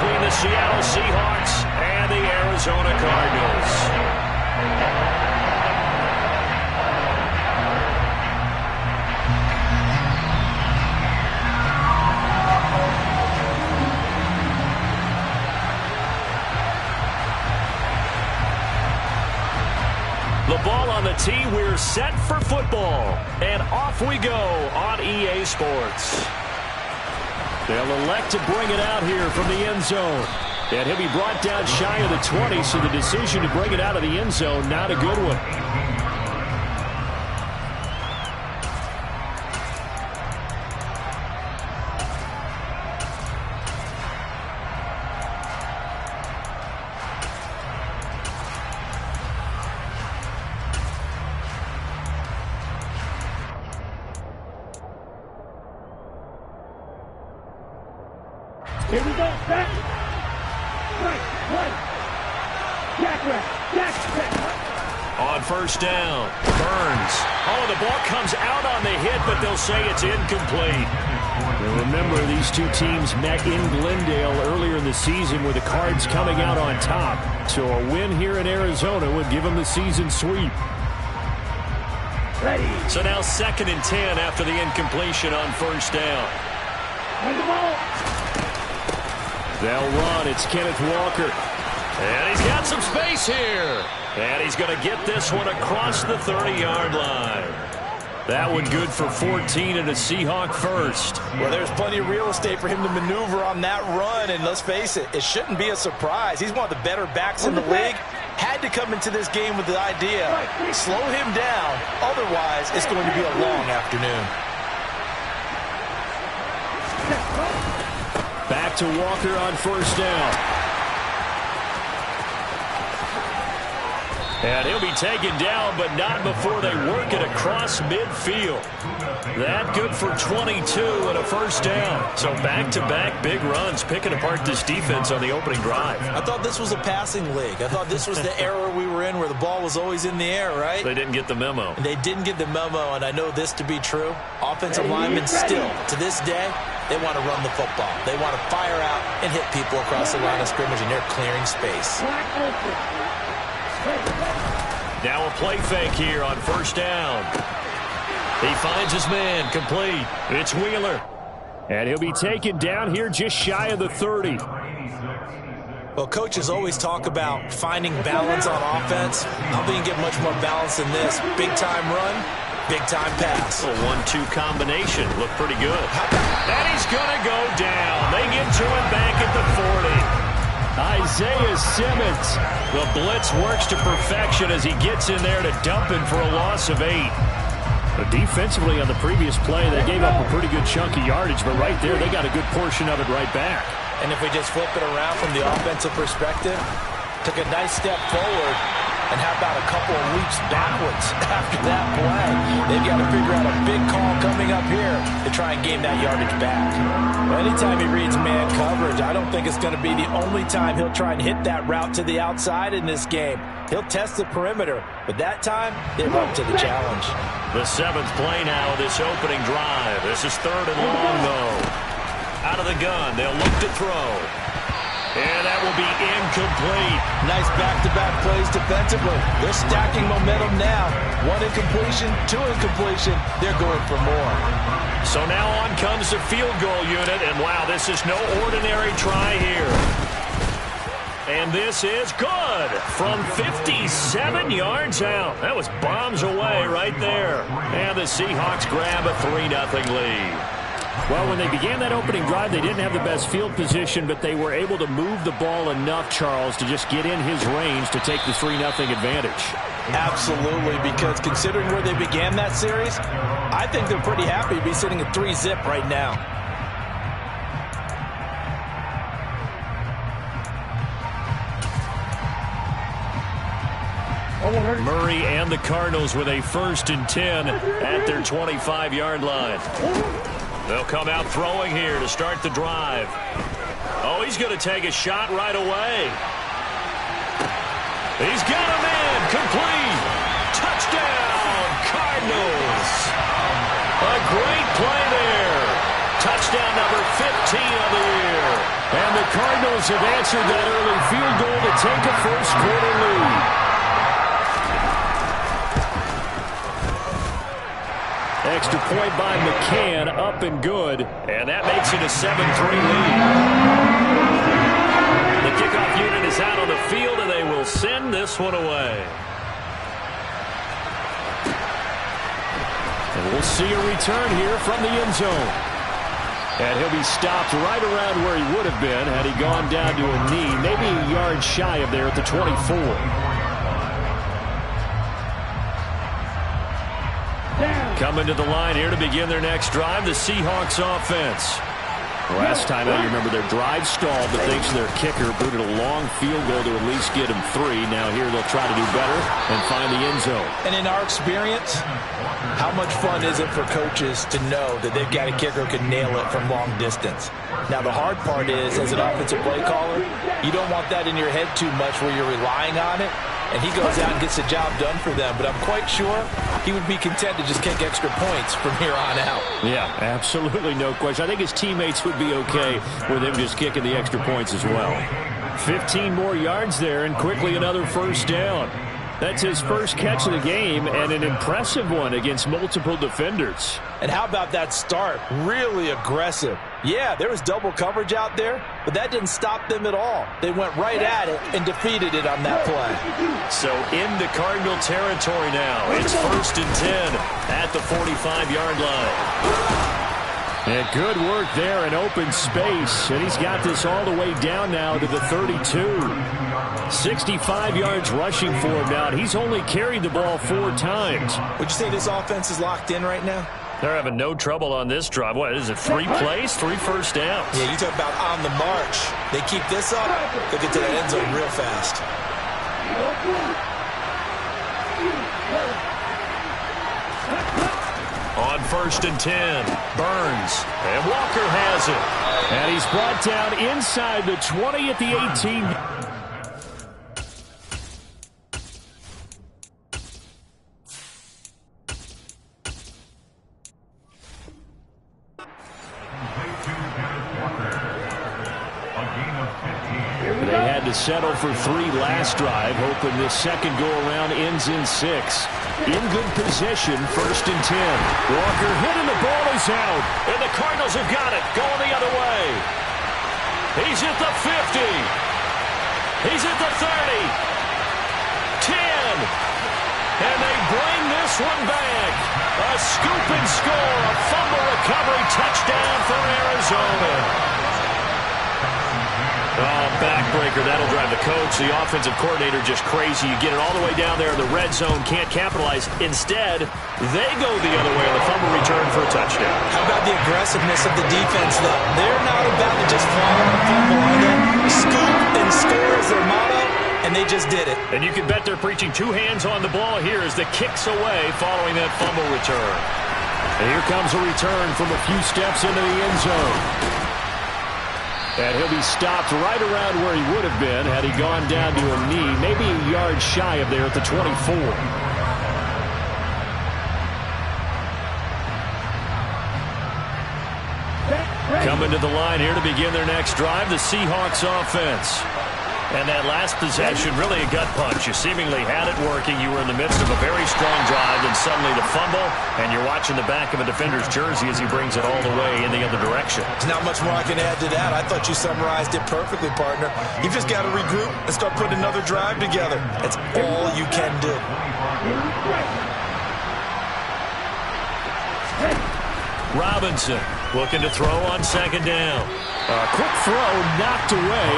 between the Seattle Seahawks and the Arizona Cardinals. The ball on the tee, we're set for football. And off we go on EA Sports. They'll elect to bring it out here from the end zone. And he'll be brought down shy of the 20, so the decision to bring it out of the end zone, not a good one. Here we go, back. Right. Jack. On first down, Burns. Oh, the ball comes out on the hit, but they'll say it's incomplete. Now remember, these two teams met in Glendale earlier in the season with the Cards coming out on top. So a win here in Arizona would give them the season sweep. Ready. So now 2nd and 10 after the incompletion on first down. Run the ball. They'll run. It's Kenneth Walker. And he's got some space here. And he's going to get this one across the 30-yard line. That one good for 14 and a Seahawk first. Well, there's plenty of real estate for him to maneuver on that run. And let's face it, it shouldn't be a surprise. He's one of the better backs in the league. Had to come into this game with the idea, slow him down. Otherwise, it's going to be a long afternoon. Back to Walker on first down. And he'll be taken down, but not before they work it across midfield. That good for 22 and a first down. So back-to-back big runs, picking apart this defense on the opening drive. I thought this was a passing league. I thought this was the era we were in where the ball was always in the air, right? They didn't get the memo. They didn't get the memo, and I know this to be true. Offensive linemen still, to this day, they want to run the football. They want to fire out and hit people across the line of scrimmage, and they're clearing space. Now a play fake here on first down. He finds his man, complete. It's Wheeler. And he'll be taken down here just shy of the 30. Well, coaches always talk about finding balance on offense. I don't think you get much more balance than this. Big-time run, big-time pass. A 1-2 combination. Looked pretty good. And he's going to go down. They get to him back at the 40. Isaiah Simmons. The blitz works to perfection as he gets in there to dump him for a loss of 8. But defensively on the previous play, they gave up a pretty good chunk of yardage, but right there, they got a good portion of it right back. And if we just flip it around from the offensive perspective, took a nice step forward, and how about a couple of leaps backwards after that play? They've got to figure out a big call coming up here to try and gain that yardage back. Well, anytime he reads man coverage, I don't think it's going to be the only time he'll try and hit that route to the outside in this game. He'll test the perimeter, but that time, they're up to the challenge. The 7th play now of this opening drive. This is 3rd and long, though. Out of the gun, they'll look to throw. And that will be incomplete. Nice back-to-back plays defensively. They're stacking momentum now. 1 incompletion, 2 incompletion. They're going for more. So now on comes the field goal unit. And wow, this is no ordinary try here. And this is good from 57 yards out. That was bombs away right there. And the Seahawks grab a 3-0 lead. Well, when they began that opening drive, they didn't have the best field position, but they were able to move the ball enough, Charles, to just get in his range to take the 3-0 advantage. Absolutely, because considering where they began that series, I think they're pretty happy to be sitting at 3-zip right now. Murray and the Cardinals with a 1st and 10 at their 25-yard line. They'll come out throwing here to start the drive. Oh, he's going to take a shot right away. He's got a man, complete. Touchdown, Cardinals. A great play there. Touchdown number 15 of the year. And the Cardinals Cardinals have answered that early field goal to take a first-quarter lead. Extra point by McCann, up and good, and that makes it a 7-3 lead. The kickoff unit is out on the field, and they will send this one away. And we'll see a return here from the end zone. And he'll be stopped right around where he would have been had he gone down to a knee, maybe a yard shy of there at the 24. Coming to the line here to begin their next drive, the Seahawks offense. Last time out, you remember their drive stalled, but thanks to their kicker, booted a long field goal to at least get them 3. Now here they'll try to do better and find the end zone. And in our experience, how much fun is it for coaches to know that they've got a kicker who can nail it from long distance? Now the hard part is, as an offensive play caller, you don't want that in your head too much where you're relying on it. And he goes out and gets the job done for them. But I'm quite sure he would be content to just kick extra points from here on out. Yeah, absolutely no question. I think his teammates would be okay with him just kicking the extra points as well. 15 more yards there and quickly another first down. That's his first catch of the game and an impressive one against multiple defenders. And how about that start? Really aggressive. Yeah, there was double coverage out there, but that didn't stop them at all. They went right at it and defeated it on that play. So into Cardinal territory now. It's 1st and 10 at the 45-yard line. And good work there in open space. And he's got this all the way down now to the 32. 65 yards rushing for him now. He's only carried the ball 4 times. Would you say this offense is locked in right now? They're having no trouble on this drive. What is it, 3 plays, 3 first downs? Yeah, you talk about on the march. They keep this up, they'll get to that end zone real fast. On 1st and 10, Burns. And Walker has it. And he's brought down inside the 20 at the 18. They had to settle for 3 last drive, hoping this second go-around ends in 6. In good position, 1st and 10. Walker hit and the ball is out. And the Cardinals have got it, going the other way. He's at the 50. He's at the 30. 10. And they bring this one back. A scoop and score, a fumble recovery touchdown for Arizona. Oh, backbreaker. That'll drive the coach, the offensive coordinator, just crazy. You get it all the way down there in the red zone, can't capitalize. Instead, they go the other way on the fumble return for a touchdown. How about the aggressiveness of the defense, though? They're not about to just fall on a fumble, are they? Scoop and score is their motto, and they just did it. And you can bet they're preaching 2 hands on the ball here as the kick's away following that fumble return. And here comes a return from a few steps into the end zone. And he'll be stopped right around where he would have been had he gone down to a knee, maybe a yard shy of there at the 24. Coming to the line here to begin their next drive, the Seahawks offense. And that last possession, really a gut punch. You seemingly had it working. You were in the midst of a very strong drive, and suddenly the fumble, and you're watching the back of a defender's jersey as he brings it all the way in the other direction. There's not much more I can add to that. I thought you summarized it perfectly, partner. You've just got to regroup and start putting another drive together. That's all you can do. Robinson looking to throw on 2nd down. A quick throw knocked away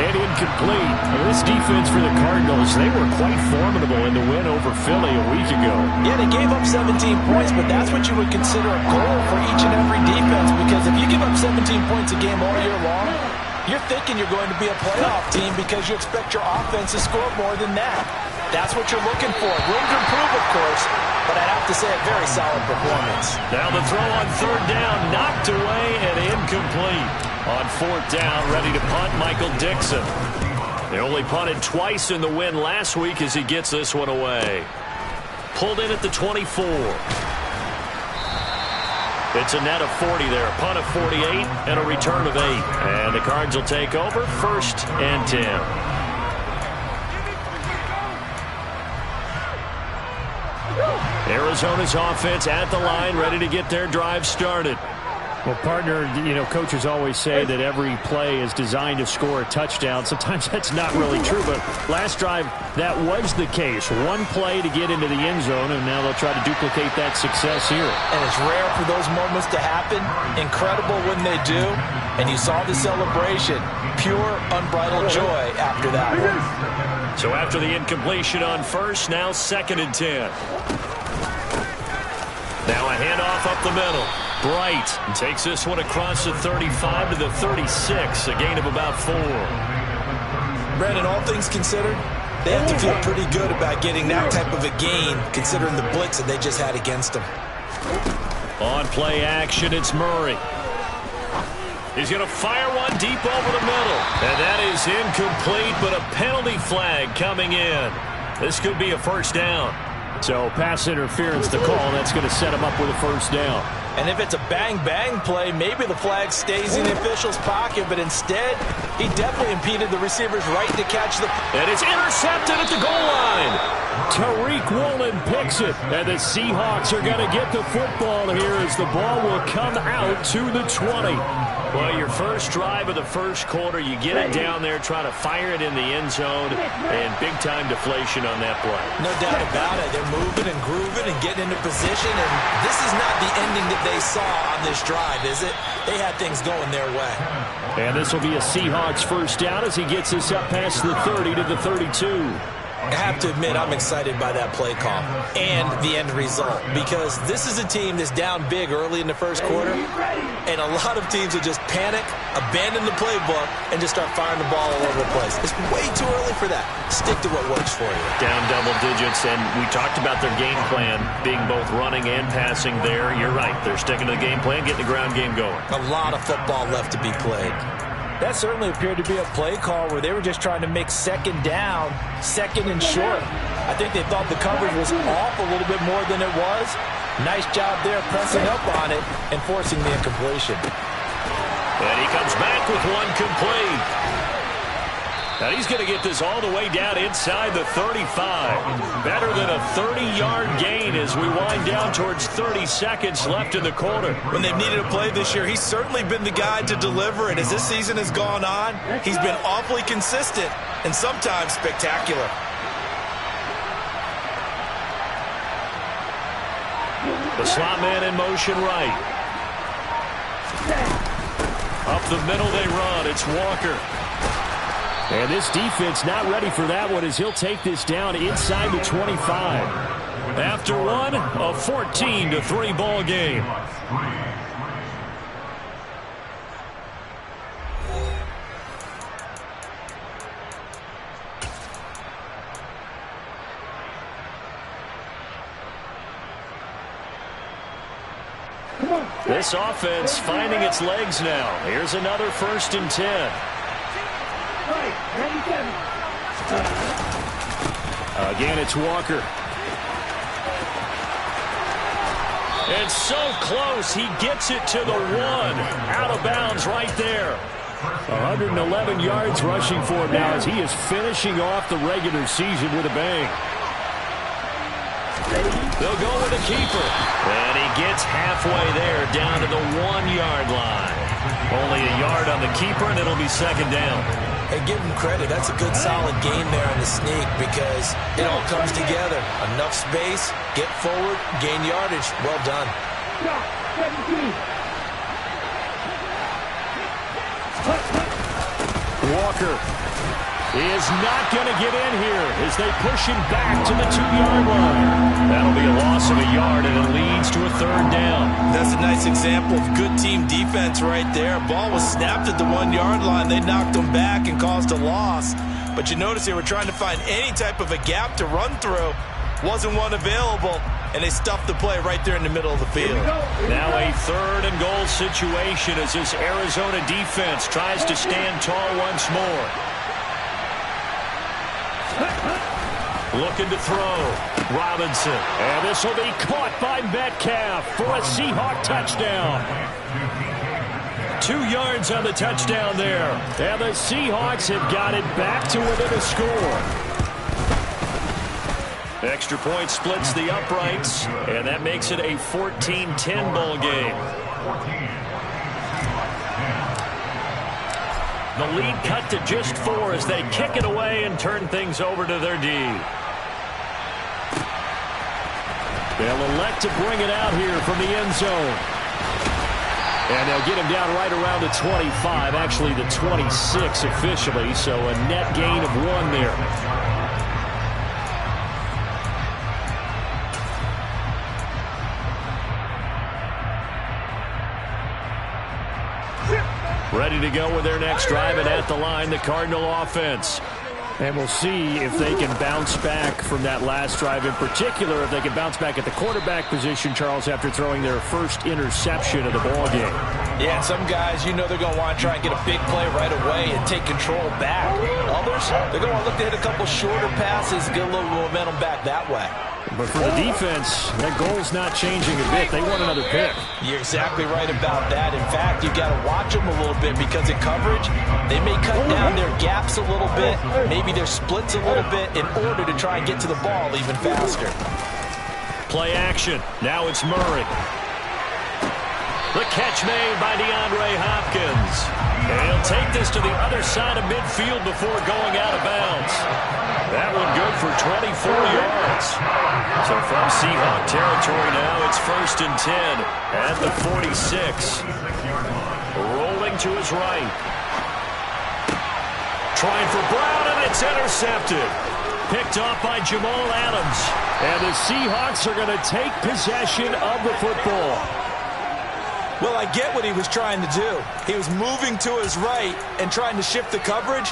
and incomplete. This defense for the Cardinals, they were quite formidable in the win over Philly a week ago. Yeah, they gave up 17 points, but that's what you would consider a goal for each and every defense, because if you give up 17 points a game all year long, you're thinking you're going to be a playoff team because you expect your offense to score more than that. That's what you're looking for. Room to improve, of course, but I'd have to say a very solid performance. Now the throw on 3rd down, knocked away and incomplete. On 4th down, ready to punt, Michael Dixon. They only punted twice in the win last week as he gets this one away. Pulled in at the 24. It's a net of 40 there, a punt of 48, and a return of 8. And the Cards will take over, 1st and 10. Arizona's offense at the line, ready to get their drive started. Well, partner, coaches always say that every play is designed to score a touchdown. Sometimes that's not really true, but last drive, that was the case. One play to get into the end zone, and now they'll try to duplicate that success here. And it's rare for those moments to happen. Incredible when they do. And you saw the celebration. Pure, unbridled joy after that one. So after the incompletion on 1st, now 2nd and 10. Now a handoff up the middle. Bright takes this one across the 35 to the 36, a gain of about 4. Brandon, all things considered, they have to feel pretty good about getting that type of a gain, considering the blitz that they just had against them. On play action, it's Murray. He's going to fire one deep over the middle. And that is incomplete, but a penalty flag coming in. This could be a 1st down. So pass interference to call. That's going to set him up with a 1st down. And if it's a bang-bang play, maybe the flag stays in the official's pocket, but instead, he definitely impeded the receiver's right to catch the... And it's intercepted at the goal line. Tariq Woolen picks it, and the Seahawks are going to get the football here as the ball will come out to the 20. Well, your first drive of the 1st quarter, you get it down there, try to fire it in the end zone, and big-time deflation on that play. No doubt about it. They're moving and grooving and getting into position, and this is not the ending that they saw on this drive, is it? They had things going their way. And this will be a Seahawks 1st down as he gets us up past the 30 to the 32. I have to admit, I'm excited by that play call and the end result, because this is a team that's down big early in the 1st quarter, and a lot of teams will just panic, abandon the playbook, and just start firing the ball all over the place. It's way too early for that. Stick to what works for you. Down double digits, and we talked about their game plan being both running and passing there. You're right. They're sticking to the game plan, getting the ground game going. A lot of football left to be played. That certainly appeared to be a play call where they were just trying to make 2nd down, 2nd and short. I think they thought the coverage was off a little bit more than it was. Nice job there pressing up on it and forcing the incompletion. And he comes back with one complete. Now he's going to get this all the way down inside the 35. Better than a 30-yard gain as we wind down towards 30 seconds left in the quarter. When they've needed a play this year, he's certainly been the guy to deliver. And as this season has gone on, he's been awfully consistent and sometimes spectacular. The slot man in motion right. Up the middle they run. It's Walker. And this defense not ready for that one as he'll take this down inside the 25. After one, a 14-3 ball game. This offense finding its legs now. Here's another 1st and 10. Again, it's Walker. It's so close. He gets it to the 1. Out of bounds right there. 111 yards rushing for him now as he is finishing off the regular season with a bang. They'll go with the keeper. And he gets halfway there down to the 1-yard line. Only a yard on the keeper, and it'll be 2nd down. Hey, give him credit. That's a good, solid gain there on the sneak because it all comes together. Enough space, get forward, gain yardage. Well done. Walker is not going to get in here as they push him back to the 2-yard line. That'll be a loss of a yard, and it leads to a 3rd down. That's a nice example of good team defense right there. Ball was snapped at the 1-yard line. They knocked him back and caused a loss. But you notice they were trying to find any type of a gap to run through. Wasn't one available, and they stuffed the play right there in the middle of the field. Now a 3rd and goal situation as this Arizona defense tries to stand tall once more. Looking to throw. Robinson. And this will be caught by Metcalf for a Seahawk touchdown. 2 yards on the touchdown there. And the Seahawks have got it back to within a score. Extra point splits the uprights, and that makes it a 14-10 ball game. The lead cut to just 4 as they kick it away and turn things over to their D. They'll elect to bring it out here from the end zone. And they'll get him down right around the 25, actually the 26 officially, so a net gain of 1 there. Ready to go with their next drive, and at the line, the Cardinal offense. And we'll see if they can bounce back from that last drive, in particular if they can bounce back at the quarterback position, Charles, after throwing their first interception of the ball game. Yeah, some guys, you know they're going to want to try and get a big play right away and take control back. Others, they're going to want to look to hit a couple shorter passes, get a little momentum back that way. But for the defense, that goal's not changing a bit. They want another pick. You're exactly right about that. In fact, you've got to watch them a little bit because in coverage, they may cut down their gaps a little bit, maybe their splits a little bit in order to try and get to the ball even faster. Play action. Now it's Murray. The catch made by DeAndre Hopkins. And he'll take this to the other side of midfield before going out of bounds. That one good for 24 yards. So from Seahawk territory now, it's 1st and 10 at the 46. Rolling to his right. Trying for Brown, and it's intercepted. Picked off by Jamal Adams. And the Seahawks are going to take possession of the football. Well, I get what he was trying to do. He was moving to his right and trying to shift the coverage,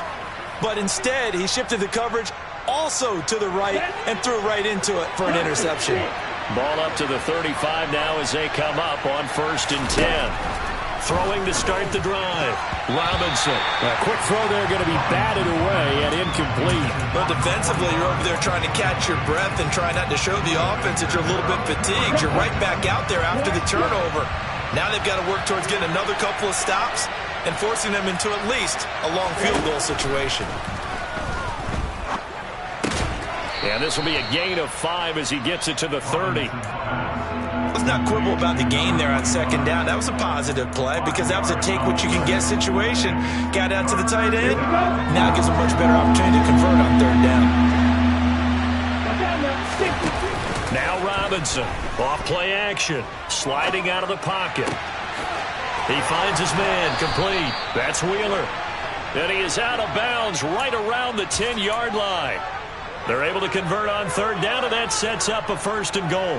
but instead he shifted the coverage also to the right and threw right into it for an interception. Ball up to the 35 now as they come up on 1st and 10. Throwing to start the drive. Robinson. A quick throw there going to be batted away and incomplete. But defensively, you're over there trying to catch your breath and try not to show the offense that you're a little bit fatigued. You're right back out there after the turnover. Now they've got to work towards getting another couple of stops and forcing them into at least a long field goal situation. And this will be a gain of 5 as he gets it to the 30. Let's not quibble about the gain there on 2nd down. That was a positive play because that was a take-what-you-can-get situation. Got out to the tight end. Now it gives a much better opportunity to convert on 3rd down. Now Robinson, off play action, sliding out of the pocket. He finds his man, complete. That's Wheeler. And he is out of bounds right around the 10-yard line. They're able to convert on 3rd down, and that sets up a 1st and goal.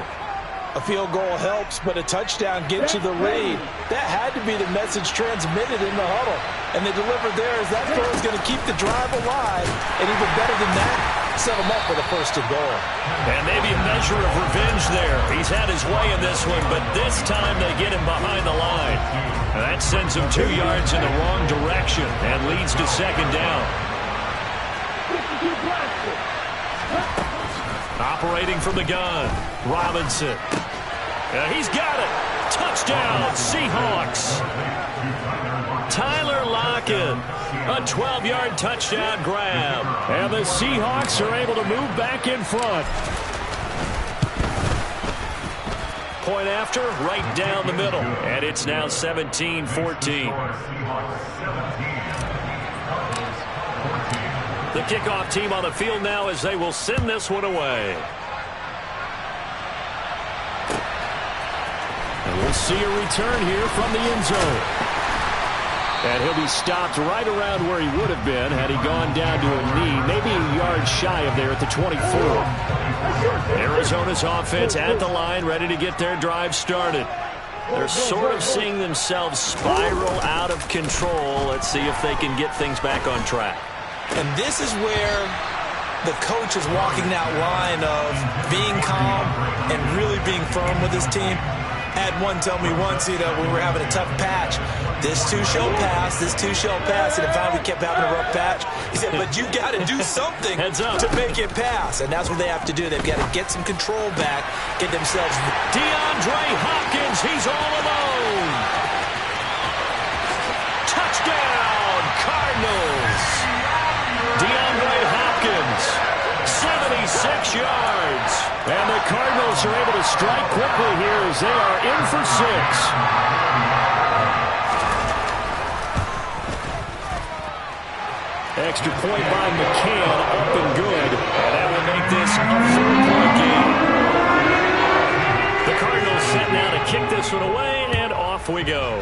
A field goal helps, but a touchdown gets you the lead. That had to be the message transmitted in the huddle. And they delivered there as that throw is going to keep the drive alive. And even better than that, set them up with a 1st and goal. And maybe a measure of revenge there. He's had his way in this one, but this time they get him behind the line. And that sends him 2 yards in the wrong direction and leads to 2nd down. Operating from the gun, Robinson. And he's got it. Touchdown, Seahawks. Tyler Lockett, a 12-yard touchdown grab. And the Seahawks are able to move back in front. Point after, right down the middle. And it's now 17-14. The kickoff team on the field now as they will send this one away. And we'll see a return here from the end zone. And he'll be stopped right around where he would have been had he gone down to a knee, maybe a yard shy of there at the 24. Arizona's offense at the line, ready to get their drive started. They're sort of seeing themselves spiral out of control. Let's see if they can get things back on track. And this is where the coach is walking that line of being calm and really being firm with his team. I had one tell me once, when we were having a tough patch, This too shall pass. This too shall pass. And finally kept having a rough patch. He said, but you got to do something to make it pass. And that's what they have to do. They've got to get some control back, get themselves. DeAndre Hopkins, he's all alone. Touchdown, Cardinals. DeAndre Hopkins, 76 yards. And the Cardinals are able to strike quickly here as they are in for 6. Extra point by McCann, up and good. And that will make this a 4-point game. The Cardinals set now to kick this one away, and off we go.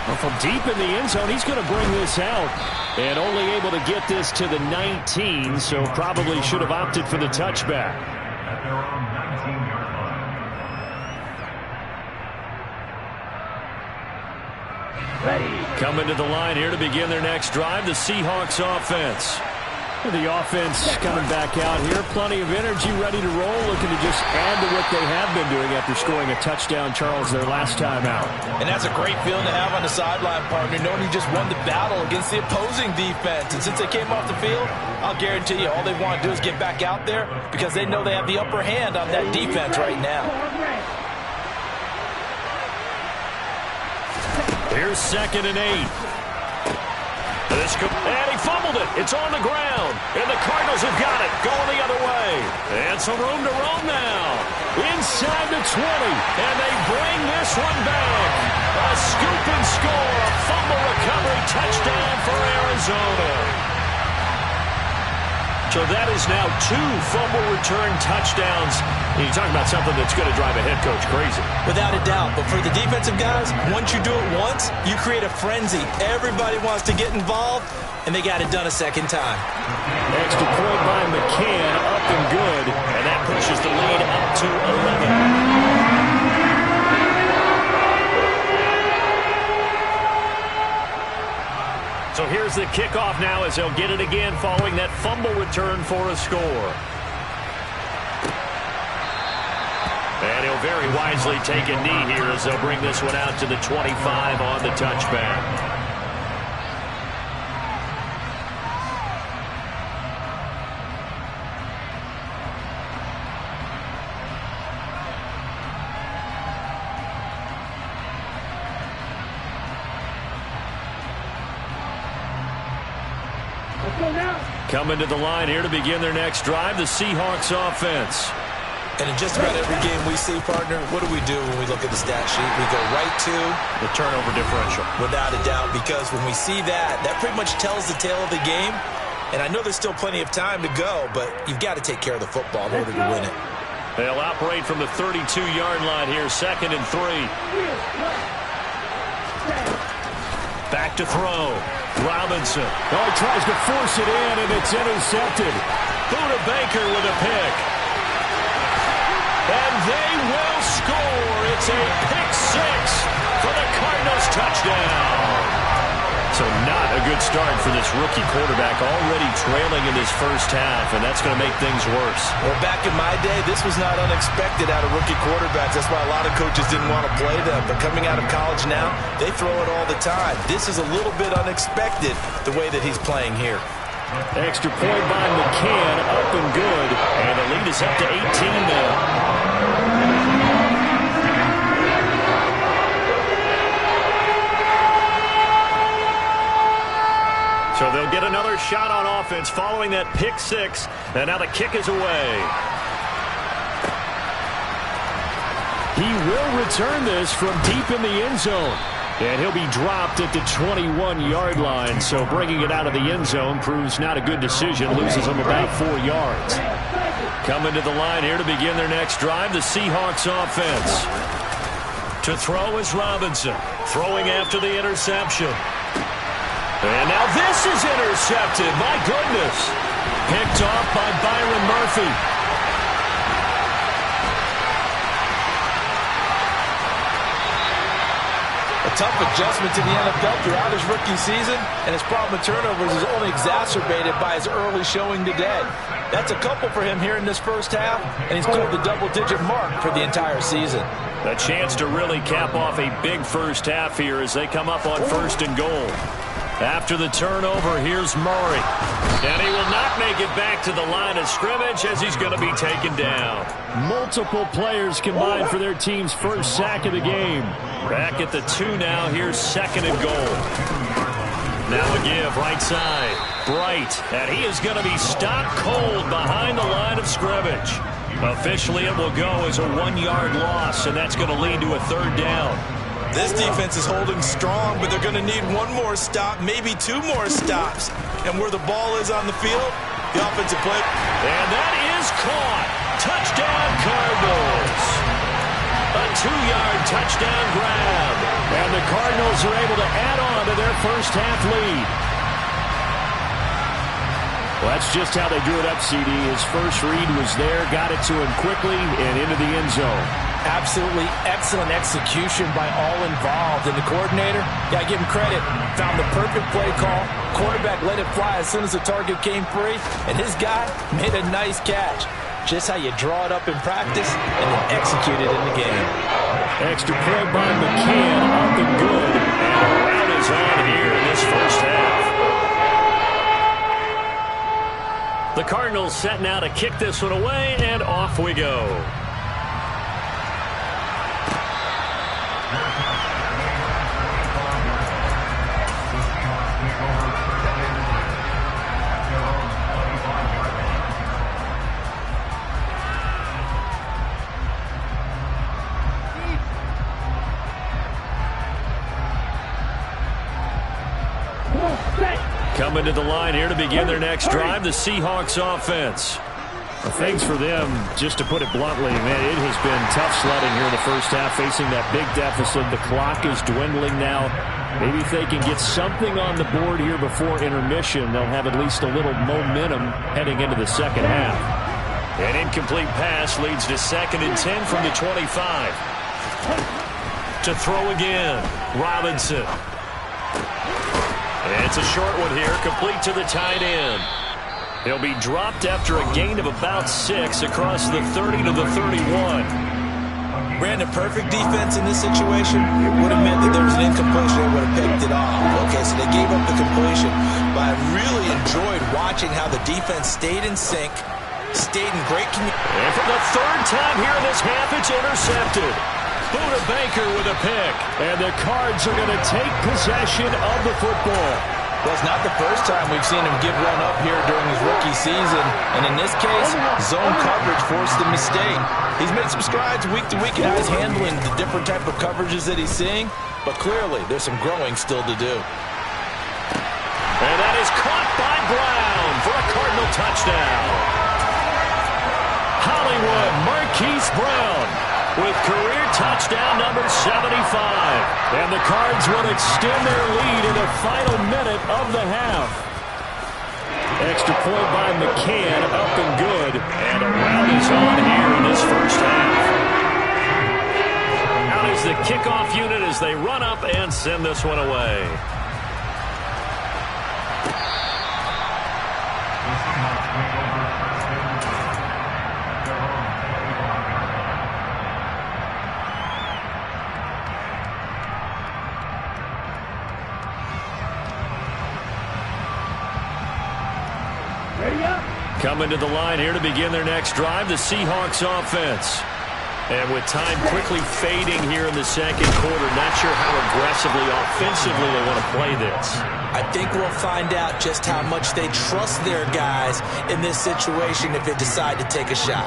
Well, from deep in the end zone, he's going to bring this out. And only able to get this to the 19, so probably should have opted for the touchback. Coming to the line here to begin their next drive, the Seahawks offense. The offense coming back out here. Plenty of energy, ready to roll, looking to just add to what they have been doing after scoring a touchdown, Charles, their last time out. And that's a great feeling to have on the sideline, partner, knowing you just won the battle against the opposing defense. And since they came off the field, I'll guarantee you all they want to do is get back out there because they know they have the upper hand on that defense right now. Here's 2nd and 8. And he fumbled it. It's on the ground. And the Cardinals have got it. Going the other way. And some room to roam now. Inside the 20. And they bring this one back. A scoop and score. A fumble recovery touchdown for Arizona. So that is now 2 fumble return touchdowns. And you talk about something that's going to drive a head coach crazy. Without a doubt. But for the defensive guys, once you do it once, you create a frenzy. Everybody wants to get involved, and they got it done a second time. Extra point by McCann, up and good. And that pushes the lead up to 11. So here's the kickoff now as they'll get it again following that fumble return for a score. And he'll very wisely take a knee here as they'll bring this one out to the 25 on the touchback. Coming to the line here to begin their next drive, the Seahawks offense. And in just about every game we see, partner, what do we do when we look at the stat sheet? We go right to the turnover differential. Without a doubt, because when we see that, that pretty much tells the tale of the game. And I know there's still plenty of time to go, but you've got to take care of the football in order to win it. They'll operate from the 32-yard line here, 2nd and 3. Back to throw. Robinson. Oh, he tries to force it in, and it's intercepted. Buda Baker with a pick. And they will score. It's a pick 6 for the Cardinals touchdown. So not a good start for this rookie quarterback, already trailing in his first half, and that's going to make things worse. Well, back in my day, this was not unexpected out of rookie quarterbacks. That's why a lot of coaches didn't want to play them. But coming out of college now, they throw it all the time. This is a little bit unexpected, the way that he's playing here. Extra point by McCann, up and good. And the lead is up to 18 now. So they'll get another shot on offense following that pick 6. And now the kick is away. He will return this from deep in the end zone. And he'll be dropped at the 21-yard line. So bringing it out of the end zone proves not a good decision. Loses him about 4 yards. Coming to the line here to begin their next drive, the Seahawks offense. To throw is Robinson. Throwing after the interception. And now this is intercepted. My goodness. Picked off by Byron Murphy. A tough adjustment to the NFL throughout his rookie season, and his problem with turnovers is only exacerbated by his early showing today. That's a couple for him here in this first half, and he's cleared the double-digit mark for the entire season. A chance to really cap off a big first half here as they come up on 1st and goal. After the turnover, here's Murray. And he will not make it back to the line of scrimmage as he's going to be taken down. Multiple players combined for their team's first sack of the game. Back at the 2 now. Here's 2nd and goal. Now a give right side. Bright. And he is going to be stopped cold behind the line of scrimmage. Officially, it will go as a 1-yard loss, and that's going to lead to a 3rd down. This defense is holding strong, but they're going to need 1 more stop, maybe 2 more stops. And where the ball is on the field, the offensive play. And that is caught. Touchdown, Cardinals. A 2-yard touchdown grab. And the Cardinals are able to add on to their first half lead. Well, that's just how they drew it up, CD. His first read was there, got it to him quickly, and into the end zone. Absolutely excellent execution by all involved. And the coordinator, got to give him credit, found the perfect play call. Quarterback let it fly as soon as the target came free, and his guy made a nice catch. Just how you draw it up in practice and then execute it in the game. Extra point by McCann, up and good. And a rout is on here in this first half. The Cardinals set now to kick this one away, and off we go. Coming to the line here to begin their next drive, the Seahawks offense. Well, thanks for them, just to put it bluntly, man, it has been tough sledding here in the first half, facing that big deficit. The clock is dwindling now. Maybe if they can get something on the board here before intermission, they'll have at least a little momentum heading into the second half. An incomplete pass leads to 2nd and 10 from the 25. To throw again, Robinson. And it's a short one here, complete to the tight end. He'll be dropped after a gain of about 6 across the 30 to the 31. Brandon, perfect defense in this situation would have meant that there was an incompletion. They would have picked it off. Okay, so they gave up the completion. But I really enjoyed watching how the defense stayed in sync, stayed in great communication. And for the 3rd time here in this half, it's intercepted. Buda Baker with a pick. And the Cards are going to take possession of the football. Well, it's not the first time we've seen him give one up here during his rookie season. And in this case, zone coverage forced the mistake. He's made some strides week to week in how he's handling the different type of coverages that he's seeing. But clearly, there's some growing still to do. And that is caught by Brown for a Cardinal touchdown. Hollywood Marquise Brown with career touchdown number 75. And the Cards will extend their lead in the final minute of the half. Extra point by McCann, up and good. And a rout is on here in this first half. Out is the kickoff unit as they run up and send this one away. Coming to the line here to begin their next drive, the Seahawks offense. And with time quickly fading here in the second quarter, not sure how aggressively, offensively they want to play this. I think we'll find out just how much they trust their guys in this situation if they decide to take a shot.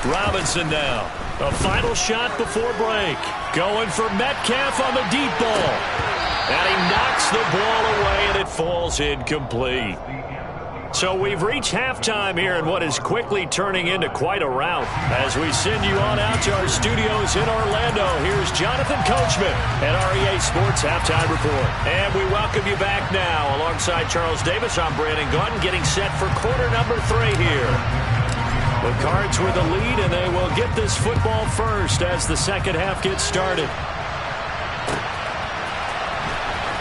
Robinson now. A final shot before break. Going for Metcalf on the deep ball. And he knocks the ball away, and it falls incomplete. So we've reached halftime here in what is quickly turning into quite a rout. As we send you on out to our studios in Orlando, here's Jonathan Coachman at REA Sports Halftime Report. And we welcome you back now. Alongside Charles Davis, I'm Brandon Gaudin, getting set for quarter number 3 here. The Cards with the lead, and they will get this football first as the second half gets started.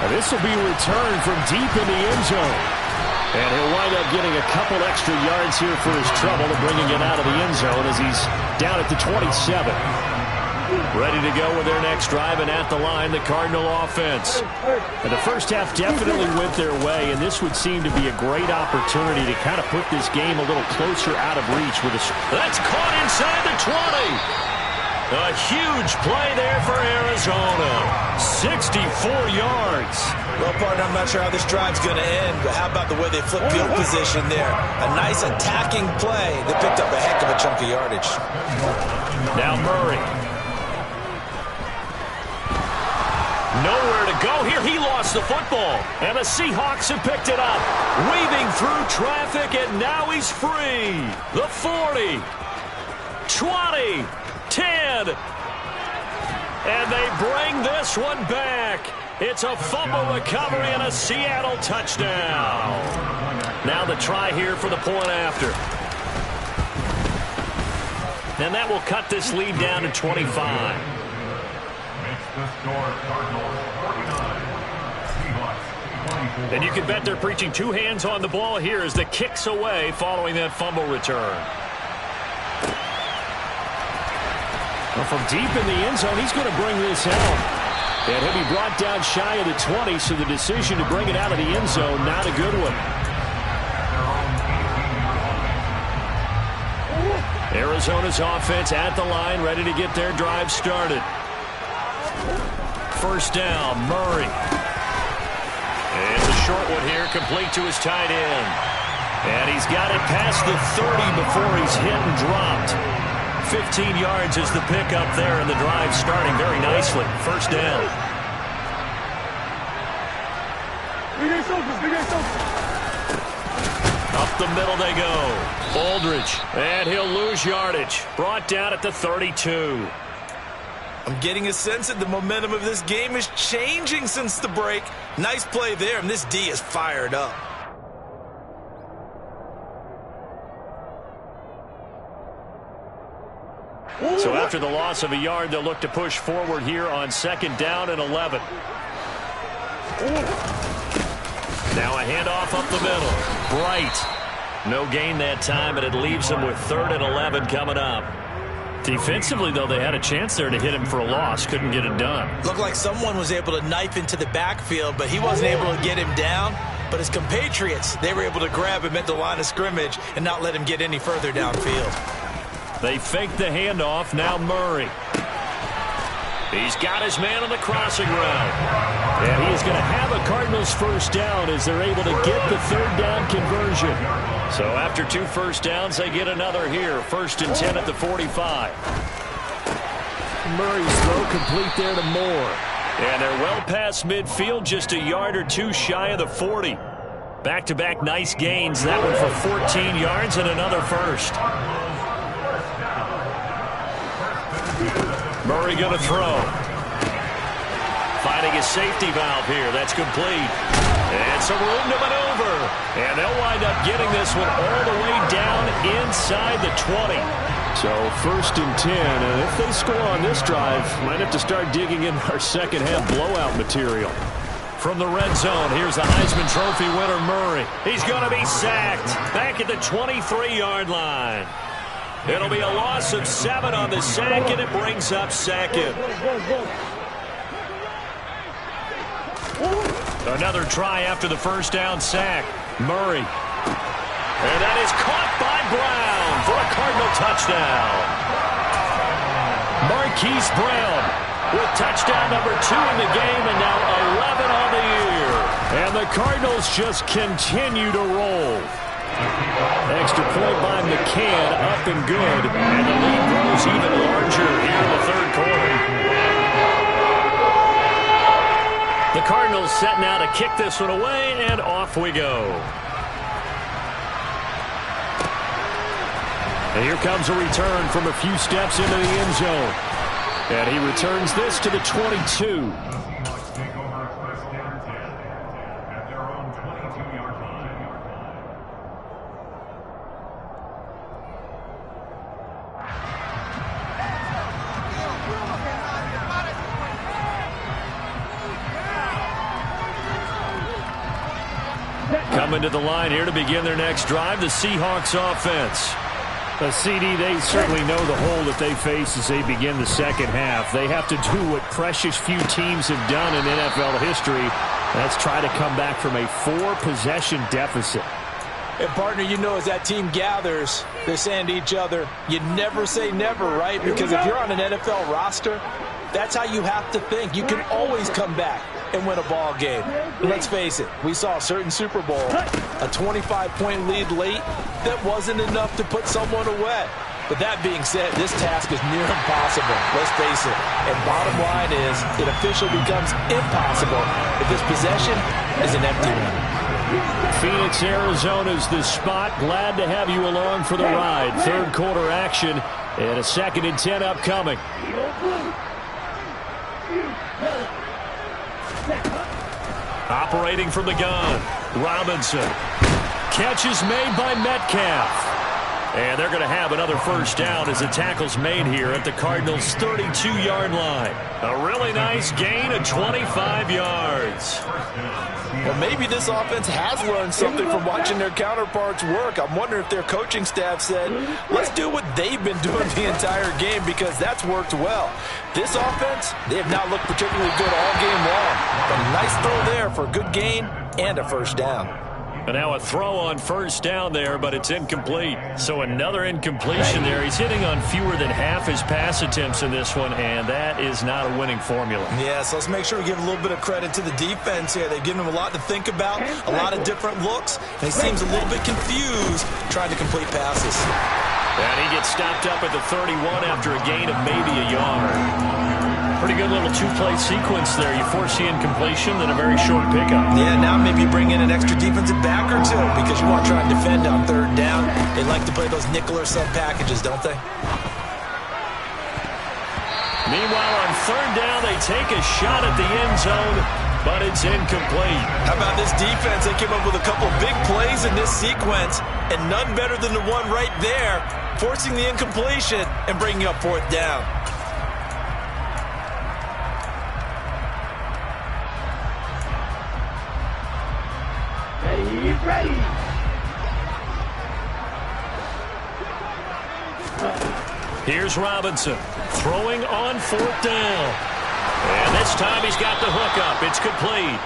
This will be returned from deep in the end zone. And he'll wind up getting a couple extra yards here for his trouble and bringing it out of the end zone as he's down at the 27. Ready to go with their next drive, and at the line, the Cardinal offense. And the first half definitely went their way, and this would seem to be a great opportunity to kind of put this game a little closer out of reach with a... That's caught inside the 20. A huge play there for Arizona. 64 yards. Well, partner, I'm not sure how this drive's going to end, but how about the way they flip field position there? A nice attacking play that picked up a heck of a chunk of yardage. Now Murray. Nowhere to go here. He lost the football. And the Seahawks have picked it up. Weaving through traffic, and now he's free. The 40. 20. 10. And they bring this one back. It's a fumble recovery and a Seattle touchdown. Now the try here for the point after. And that will cut this lead down to 25. And you can bet they're preaching two hands on the ball here as the kick's away following that fumble return. Well, from deep in the end zone, he's going to bring this out. And he'll be brought down shy of the 20, so the decision to bring it out of the end zone, not a good one. Arizona's offense at the line, ready to get their drive started. First down, Murray. And the short one here, complete to his tight end. And he's got it past the 30 before he's hit and dropped. 15 yards is the pickup there, and the drive starting very nicely. First down. Up the middle they go. Aldridge, and he'll lose yardage. Brought down at the 32. I'm getting a sense that the momentum of this game is changing since the break. Nice play there, and this D is fired up. So after the loss of a yard, they'll look to push forward here on second down and 11. Now a handoff up the middle. Bright. No gain that time, and it leaves them with 3rd and 11 coming up. Defensively, though, they had a chance there to hit him for a loss. Couldn't get it done. Looked like someone was able to knife into the backfield, but he wasn't able to get him down. But his compatriots, they were able to grab him at the line of scrimmage and not let him get any further downfield. They fake the handoff. Now Murray. He's got his man on the crossing route. And he is going to have a Cardinals first down as they're able to get the 3rd down conversion. So after 2 first downs, they get another here. 1st and 10 at the 45. Murray's throw complete there to Moore. And they're well past midfield, just a yard or two shy of the 40. Back-to-back nice gains. That one for 14 yards and another first. Murray going to throw. Finding his safety valve here. That's complete. And some room to maneuver. And they'll wind up getting this one all the way down inside the 20. So 1st and 10. And if they score on this drive, might have to start digging in our second half blowout material. From the red zone, here's the Heisman Trophy winner, Murray. He's going to be sacked back at the 23-yard line. It'll be a loss of 7 on the sack, and it brings up 2nd. Another try after the first down sack. Murray. And that is caught by Brown for a Cardinal touchdown. Marquise Brown with touchdown number 2 in the game, and now 11 on the year. And the Cardinals just continue to roll. Extra point by McCann, up and good. And the lead grows even larger here in the 3rd quarter. The Cardinals set now to kick this one away, and off we go. And here comes a return from a few steps into the end zone. And he returns this to the 22. coming to the line here to begin their next drive, the Seahawks offense. The CD, they certainly know the hole that they face as they begin the second half. They have to do what precious few teams have done in NFL history. That's try to come back from a 4-possession deficit. And, partner, you know, as that team gathers, they're saying to each other, you never say never, right? Because if you're on an NFL roster, that's how you have to think. You can always come back and win a ball game. And let's face it, we saw a certain Super Bowl, a 25-point lead late that wasn't enough to put someone away. But that being said, this task is near impossible. Let's face it. And bottom line is, it officially becomes impossible if this possession is an empty one. Phoenix, Arizona's the spot. Glad to have you along for the ride. Third quarter action and a 2nd and 10 upcoming. Operating from the gun, Robinson. Catch is made by Metcalf. And they're going to have another first down as the tackle's made here at the Cardinals' 32-yard line. A really nice gain of 25 yards. Well, maybe this offense has learned something from watching their counterparts work. I'm wondering if their coaching staff said, let's do what they've been doing the entire game, because that's worked well. This offense, they have not looked particularly good all game long. But a nice throw there for a good gain and a first down. And now a throw on first down there, but it's incomplete. So another incompletion there. He's hitting on fewer than half his pass attempts in this one, and that is not a winning formula. Yeah, so let's make sure we give a little bit of credit to the defense here. They've given him a lot to think about, a lot of different looks, and he seems a little bit confused trying to complete passes. And he gets stopped up at the 31 after a gain of maybe a yard. Pretty good little two-play sequence there. You force the incompletion, then a very short pickup. Yeah, now maybe you bring in an extra defensive back or two because you want to try and defend on third down. They like to play those nickel or sub packages, don't they? Meanwhile, on third down, they take a shot at the end zone, but it's incomplete. How about this defense? They came up with a couple of big plays in this sequence, and none better than the one right there, forcing the incompletion and bringing up fourth down. Ready. Here's Robinson throwing on fourth down. And this time he's got the hook up. It's complete.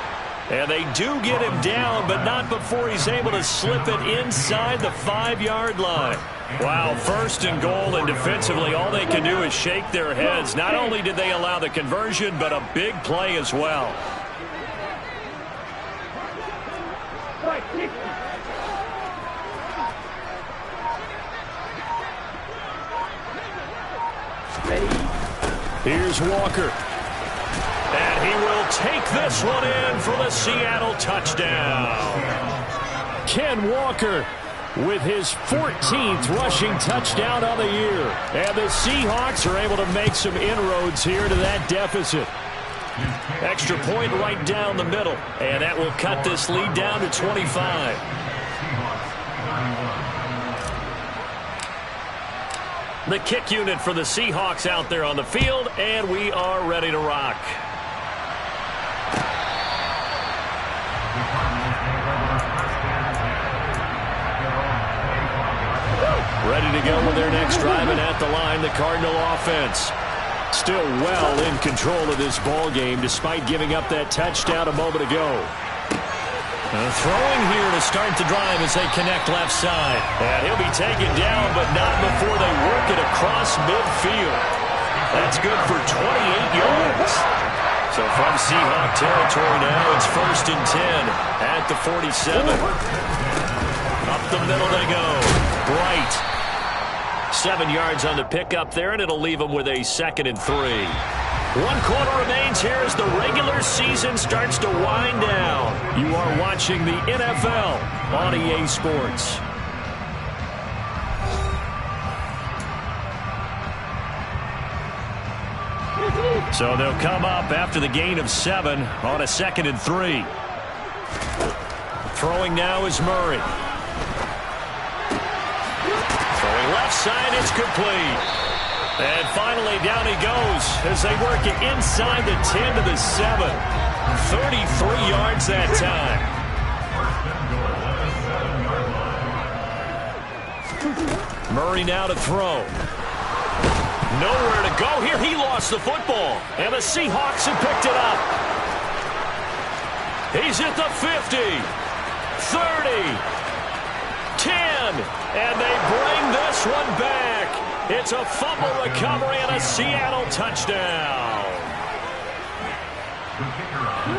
And they do get him down, but not before he's able to slip it inside the 5-yard line. Wow, first and goal, and defensively all they can do is shake their heads. Not only did they allow the conversion, but a big play as well. Here's Walker. And he will take this one in for the Seattle touchdown. Ken Walker with his 14th rushing touchdown of the year. And the Seahawks are able to make some inroads here to that deficit. Extra point right down the middle. And that will cut this lead down to 25. The kick unit for the Seahawks out there on the field, and we are ready to rock. Ready to go with their next drive, and at the line, the Cardinal offense. Still well in control of this ball game, despite giving up that touchdown a moment ago. Throwing here to start the drive as they connect left side. And he'll be taken down, but not before they work it across midfield. That's good for 28 yards. So from Seahawk territory now, it's 1st and 10 at the 47. Up the middle they go. Bright. 7 yards on the pickup there, and it'll leave them with a 2nd and 3. 1 quarter remains here as the regular season starts to wind down. You are watching the NFL on EA Sports. So they'll come up after the gain of 7 on a 2nd and 3. Throwing now is Murray. Throwing left side, it's complete. And finally, down he goes as they work it inside the 10 to the 7. 33 yards that time. Murray now to throw. Nowhere to go here. He lost the football. And the Seahawks have picked it up. He's at the 50, 30, 10, and they bring this one back. It's a fumble recovery and a Seattle touchdown.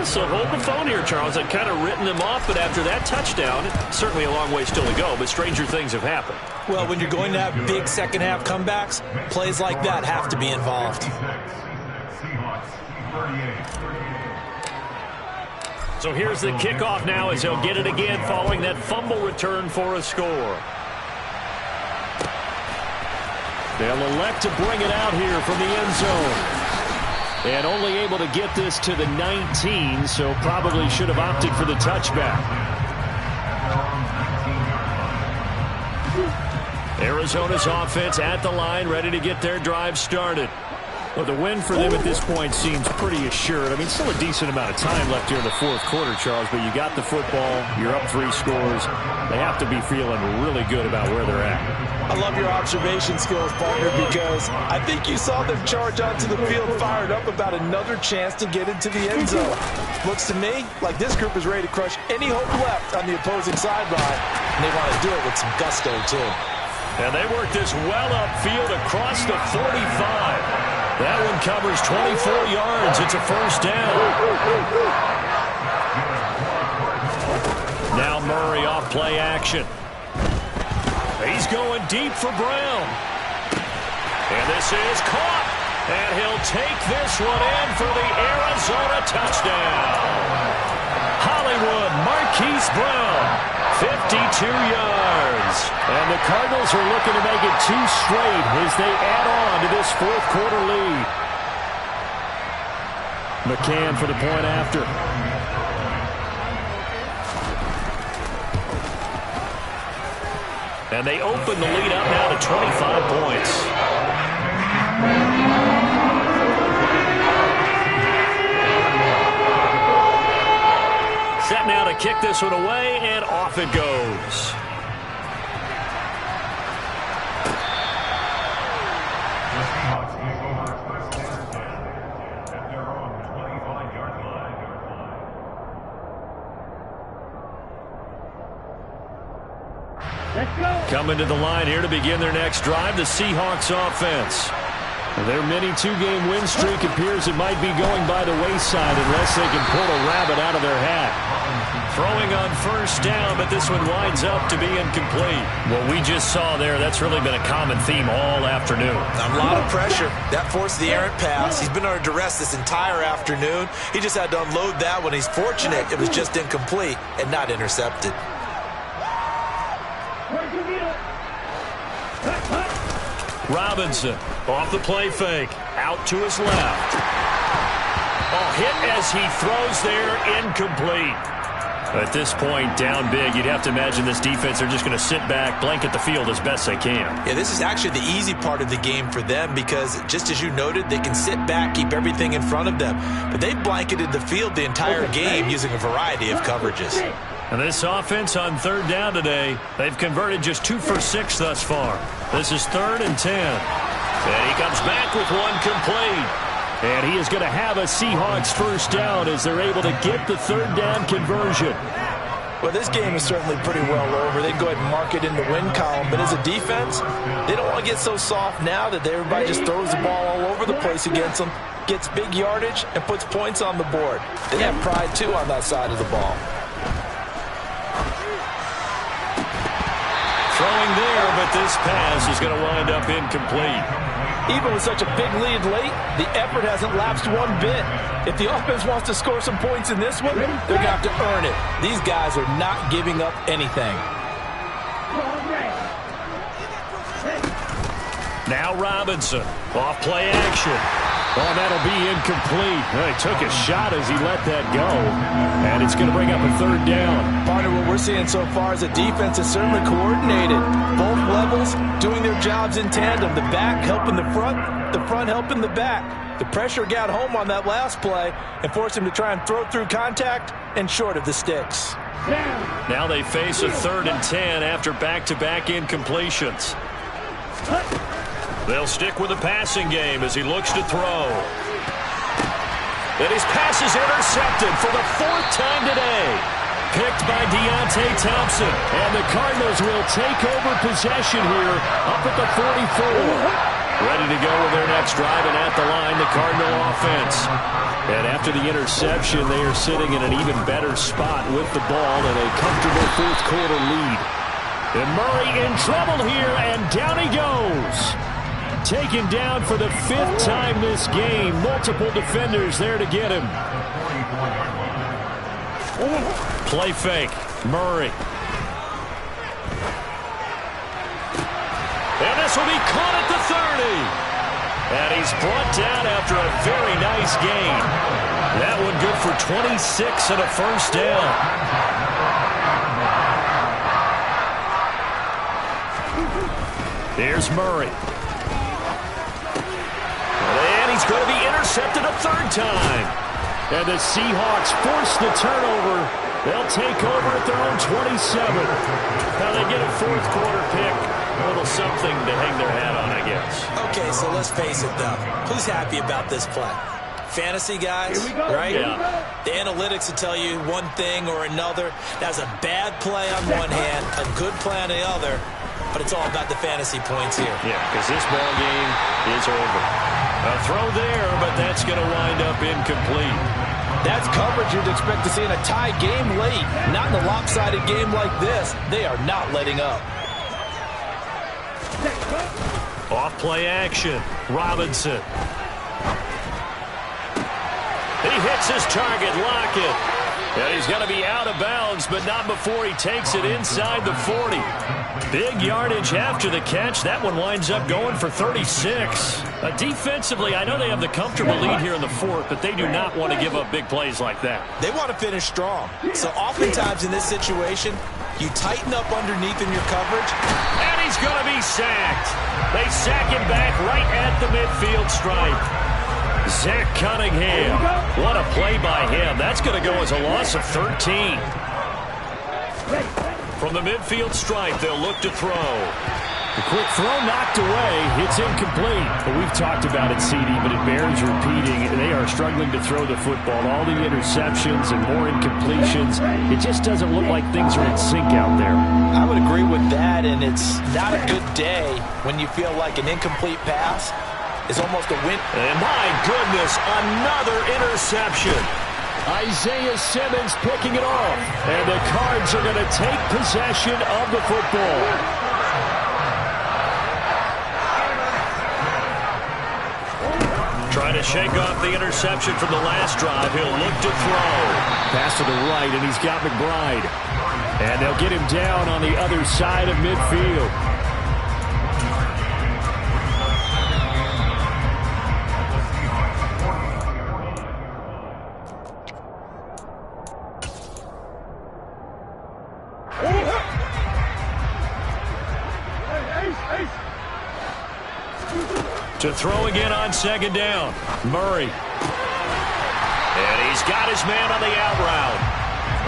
So hold the phone here, Charles. I've kind of written them off, but after that touchdown, certainly a long way still to go, but stranger things have happened. Well, when you're going to have big second-half comebacks, plays like that have to be involved. So here's the kickoff now as he'll get it again following that fumble return for a score. They'll elect to bring it out here from the end zone. And only able to get this to the 19, so probably should have opted for the touchback. Arizona's offense at the line, ready to get their drive started. Well, the win for them at this point seems pretty assured. I mean, still a decent amount of time left here in the fourth quarter, Charles, but you got the football, you're up 3 scores. They have to be feeling really good about where they're at. I love your observation skills, partner, because I think you saw them charge onto the field fired up about another chance to get into the end zone. Looks to me like this group is ready to crush any hope left on the opposing sideline, and they want to do it with some gusto, too. And they work this well upfield across the 45. That one covers 24 yards. It's a first down. Now Murray off play action. He's going deep for Brown. And this is caught. And he'll take this one in for the Arizona touchdown. Hollywood Marquise Brown, 52 yards. And the Cardinals are looking to make it 2 straight as they add on to this fourth quarter lead. McCann for the point after. And they open the lead up now to 25 points. Set now to kick this one away, and off it goes. Coming to the line here to begin their next drive, the Seahawks offense. Their mini 2-game win streak appears it might be going by the wayside unless they can pull a rabbit out of their hat. Throwing on first down, but this one winds up to be incomplete. What we just saw there, that's really been a common theme all afternoon. A lot of pressure. That forced the errant pass. He's been under duress this entire afternoon. He just had to unload that one. He's fortunate it was just incomplete and not intercepted. Robinson off the play fake. Out to his left. Oh, hit as he throws there, incomplete. At this point, down big, you'd have to imagine this defense, they're just going to sit back, blanket the field as best they can. Yeah, this is actually the easy part of the game for them because, just as you noted, they can sit back, keep everything in front of them. But they've blanketed the field the entire game using a variety of coverages. And this offense on third down today, they've converted just 2 for 6 thus far. This is 3rd and 10. And he comes back with one complete. And he is going to have a Seahawks first down as they're able to get the third down conversion. Well, this game is certainly pretty well over. They can go ahead and mark it in the win column. But as a defense, they don't want to get so soft now that everybody just throws the ball all over the place against them, gets big yardage, and puts points on the board. They have pride, too, on that side of the ball. Throwing there, but this pass is going to wind up incomplete. Even with such a big lead late, the effort hasn't lapsed one bit. If the offense wants to score some points in this one, they're going to have to earn it. These guys are not giving up anything. Now Robinson, off play action. Oh, that'll be incomplete. He took a shot as he let that go. And it's going to bring up a third down. Partner, what we're seeing so far is the defense is certainly coordinated. Both levels doing their jobs in tandem. The back helping the front helping the back. The pressure got home on that last play and forced him to try and throw through contact and short of the sticks. Now they face a 3rd and 10 after back-to-back incompletions. They'll stick with the passing game as he looks to throw. And his pass is intercepted for the 4th time today. Picked by Deontay Thompson. And the Cardinals will take over possession here up at the 44. Ready to go with their next drive, and at the line, the Cardinal offense. And after the interception, they are sitting in an even better spot with the ball and a comfortable 4th quarter lead. And Murray in trouble here, and down he goes. Taken down for the 5th time this game. Multiple defenders there to get him. Play fake. Murray. And this will be caught at the 30. And he's brought down after a very nice gain. That one good for 26 and a first down. There's Murray. And he's going to be intercepted a 3rd time. And the Seahawks force the turnover. They'll take over at their own 27. Now they get a 4th quarter pick. A little something to hang their hat on, I guess. Okay, so let's face it, though. Who's happy about this play? Fantasy guys, right? Yeah. The analytics will tell you one thing or another. That's a bad play on one hand, a good play on the other, but it's all about the fantasy points here. Yeah, because this ball game is over. A throw there, but that's going to wind up incomplete. That's coverage you'd expect to see in a tie game late. Not in a lopsided game like this. They are not letting up. Off play action. Robinson. He hits his target, Lockett. And he's going to be out of bounds, but not before he takes it inside the 40. Big yardage after the catch. That one winds up going for 36. Defensively, I know they have the comfortable lead here in the 4th, but they do not want to give up big plays like that. They want to finish strong. So oftentimes in this situation, you tighten up underneath in your coverage. And he's going to be sacked. They sack him back right at the midfield stripe. Zach Cunningham. What a play by him. That's going to go as a loss of 13. From the midfield stripe, they'll look to throw. The quick throw knocked away. It's incomplete. But we've talked about it, CD, but it bears repeating. They are struggling to throw the football. All the interceptions and more incompletions. It just doesn't look like things are in sync out there. I would agree with that, and it's not a good day when you feel like an incomplete pass is almost a win. And my goodness, another interception. Isaiah Simmons picking it off. And the Cards are going to take possession of the football. Trying to shake off the interception from the last drive. He'll look to throw. Pass to the right, and he's got McBride. And they'll get him down on the other side of midfield. To throw again on 2nd down. Murray. And he's got his man on the out route.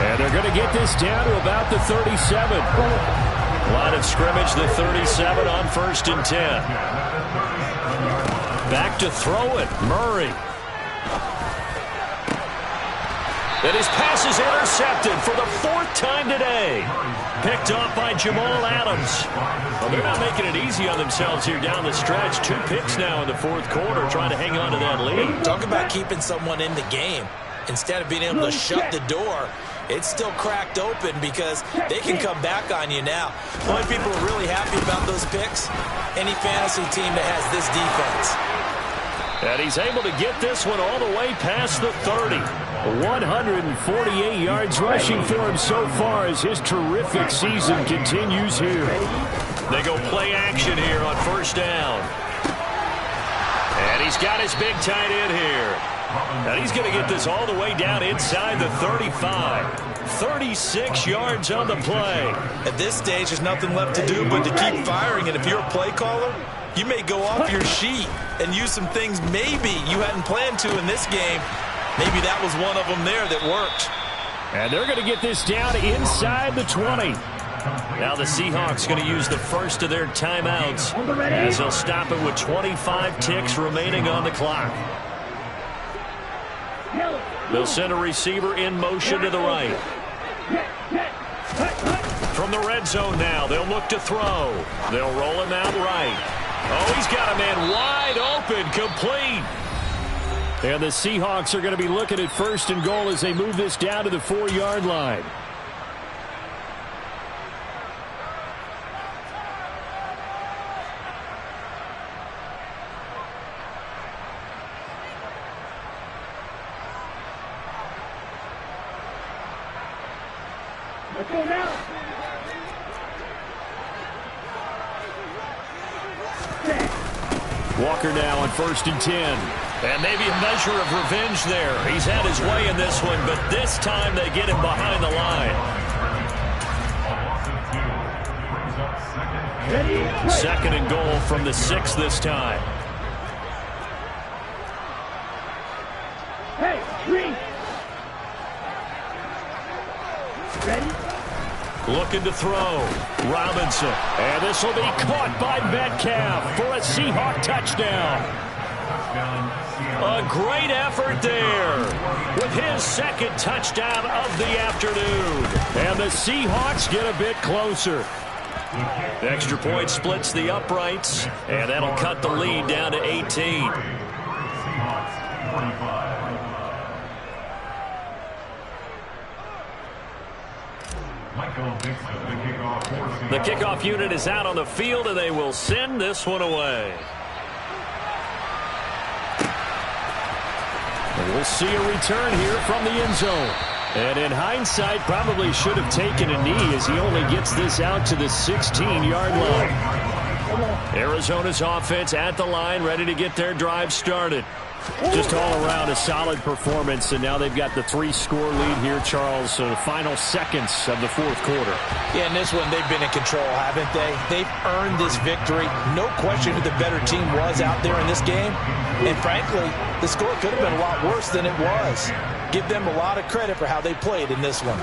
And they're going to get this down to about the 37. Line of scrimmage, the 37 on 1st and 10. Back to throw it. Murray. And his pass is intercepted for the 4th time today. Picked off by Jamal Adams. Well, they're not making it easy on themselves here down the stretch. 2 picks now in the 4th quarter, trying to hang on to that lead. Talk about keeping someone in the game. Instead of being able to shut the door, it's still cracked open because they can come back on you now. The only people who are really happy about those picks, any fantasy team that has this defense. And he's able to get this one all the way past the 30. 148 yards rushing for him so far as his terrific season continues here. They go play action here on 1st down. And he's he's got his big tight end here. And he's going to get this all the way down inside the 35. 36 yards on the play. At this stage, there's nothing left to do but to keep firing. And if you're a play caller, you may go off your sheet and use some things maybe you hadn't planned to in this game. Maybe that was one of them there that worked. And they're going to get this down inside the 20. Now the Seahawks going to use the first of their timeouts as they'll stop it with 25 ticks remaining on the clock. They'll send a receiver in motion to the right. From the red zone now, they'll look to throw. They'll roll him out right. Oh, he's got a man wide open, complete. And the Seahawks are going to be looking at 1st and goal as they move this down to the 4-yard line. Let's go now. Walker now on 1st and 10. And maybe a measure of revenge there. He's had his way in this one, but this time they get him behind the line. 2nd and goal from the 6 this time. Hey, green. Ready? Looking to throw. Robinson. And this will be caught by Metcalf for a Seahawk touchdown. A great effort there with his 2nd touchdown of the afternoon. And the Seahawks get a bit closer. The extra point splits the uprights, and that'll cut the lead down to 18. The kickoff unit is out on the field, and they will send this one away. And we'll see a return here from the end zone. And in hindsight, probably should have taken a knee as he only gets this out to the 16-yard line. Arizona's offense at the line, ready to get their drive started. Just all around a solid performance, and now they've got the 3-score lead here, Charles. So the final seconds of the 4th quarter. Yeah, in this one, they've been in control, haven't they? They've earned this victory. No question who the better team was out there in this game. And frankly, the score could have been a lot worse than it was. Give them a lot of credit for how they played in this one.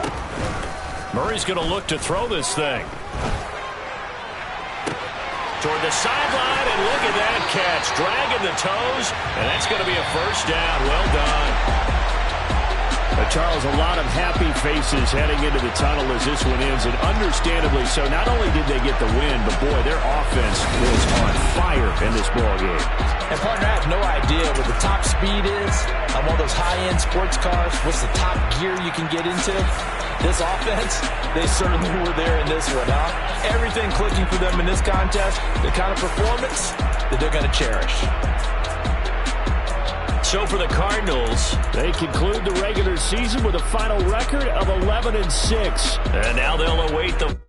Murray's going to look to throw this thing. Toward the sideline, and look at that catch. Dragging the toes, and that's going to be a 1st down. Well done. Charles, a lot of happy faces heading into the tunnel as this one ends, and understandably so. Not only did they get the win, but boy, their offense was on fire in this ball game. And partner, I have no idea what the top speed is on one of those high-end sports cars. What's the top gear you can get into? This offense, they certainly were there in this one, huh? Everything clicking for them in this contest, the kind of performance that they're going to cherish. So for the Cardinals, they conclude the regular season with a final record of 11-6. And now they'll await the